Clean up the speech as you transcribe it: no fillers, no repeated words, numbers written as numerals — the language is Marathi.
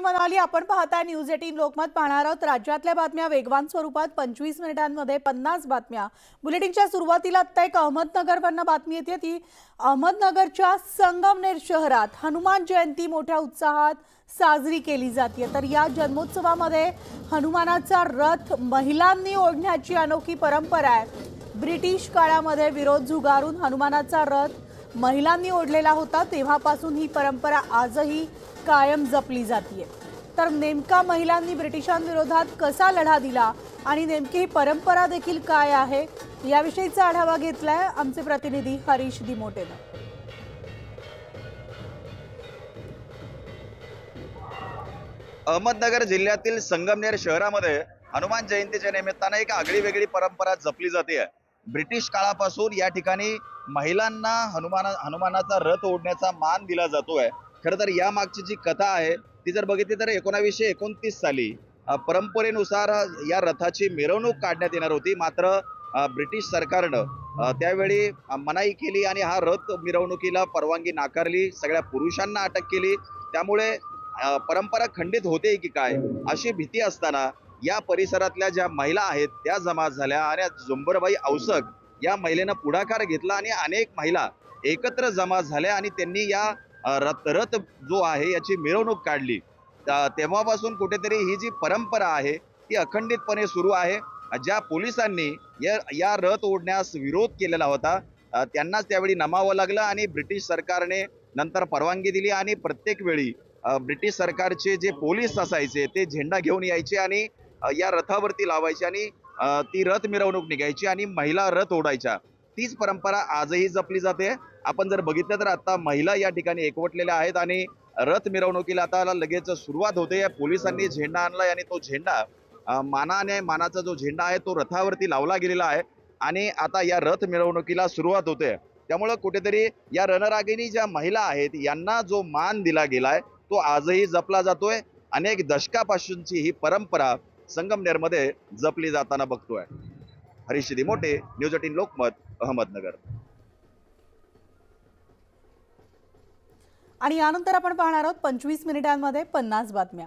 मनाली, आपण पाहताय न्यूज 18 लोकमत. पाहणार आहोत राज्यातल्या बातम्या वेगवान स्वरूपात 25 मिनिटांमध्ये 50 बातम्या. बुलेटिनच्या सुरुवातीला आता एक अहमदनगरवरून बातमी येते. ती अहमदनगरच्या संगमनेर शहरात हनुमान जयंती मोठ्या उत्साहात साजरी केली जाते. तर या जन्मोत्सवामध्ये हनुमानाचा रथ महिलांनी ओढण्याची अनोखी परंपरा आहे. ब्रिटिश काळामध्ये विरोध झुगारून हनुमानाचा रथ महिलांनी ओढलेला होता. तेव्हापासून ही परंपरा आजही कायम जपली जाते. तर नेमका महिलांनी ब्रिटिशांविरोधात कसा लढा दिला आणि नेमकी ही परंपरा देखील काय आहे याविषयीचा आढावा घेतलाय आमचे प्रतिनिधी हरीश दिमोटेने. अहमदनगर जिल्ह्यातील संगमनेर शहरामध्ये हनुमान जयंतीच्या निमित्ताने एक आगळीवेगळी परंपरा जपली जाते. ब्रिटिश काळापासून या ठिकाणी महिलांना हनुमानाचा रथ ओढण्याचा मान दिला जातोय. खरं तर या मागची जी कथा आहे ती जर बघितली तर 1929 साली परंपरेनुसार या रथाची मिरवणूक काढण्यात येणार होती. मात्र ब्रिटिश सरकारनं त्यावेळी मनाई केली आणि हा रथ मिरवणुकीला परवानगी नाकारली. सगळ्या पुरुषांना अटक केली. त्यामुळे परंपरा खंडित होते की काय अशी भीती असताना या परिसरातल्या ज्या महिला आहेत त्या जमा झाल्या आणि झुंबरबाई औसक या महिलेनं पुढाकार घेतला आणि अनेक महिला एकत्र जमा झाल्या आणि त्यांनी या रथ जो आहे याची मिरवणूक काढली. तेव्हापासून कुठेतरी ही जी परंपरा आहे ती अखंडितपणे सुरू आहे. ज्या पोलिसांनी या रथ ओढण्यास विरोध केलेला होता त्यांनाच त्यावेळी नमावं लागलं आणि ब्रिटिश सरकारने नंतर परवानगी दिली आणि प्रत्येक वेळी ब्रिटिश सरकारचे जे पोलीस असायचे ते झेंडा घेऊन यायचे आणि या रथावरती लावायचे आणि ती रथ मिरवणूक निघायची आणि महिला रथ ओढायच्या. तीच परंपरा आजही जपली जाते. आपण जर बघितलं तर आता महिला या ठिकाणी एकवटलेल्या आहेत आणि रथ मिरवणुकीला आता लगेच सुरुवात होते. पोलिसांनी झेंडा आणलाय आणि तो झेंडा मानाचा जो झेंडा आहे तो रथावरती लावला गेलेला आहे आणि आता या रथ मिरवणुकीला सुरुवात होते. त्यामुळे कुठेतरी या रणरागिणी ज्या महिला आहेत यांना जो मान दिला गेलाय तो आजही जपला जातोय. अनेक दशकापासूनची ही परंपरा संगमनेरमध्ये जपली जाताना बघतोय. हरीश दिमोटे, न्यूज 18 लोकमत, अहमदनगर. आणि यानंतर आपण पाहणार आहोत 25 मिनिटांमध्ये 50 बातम्या.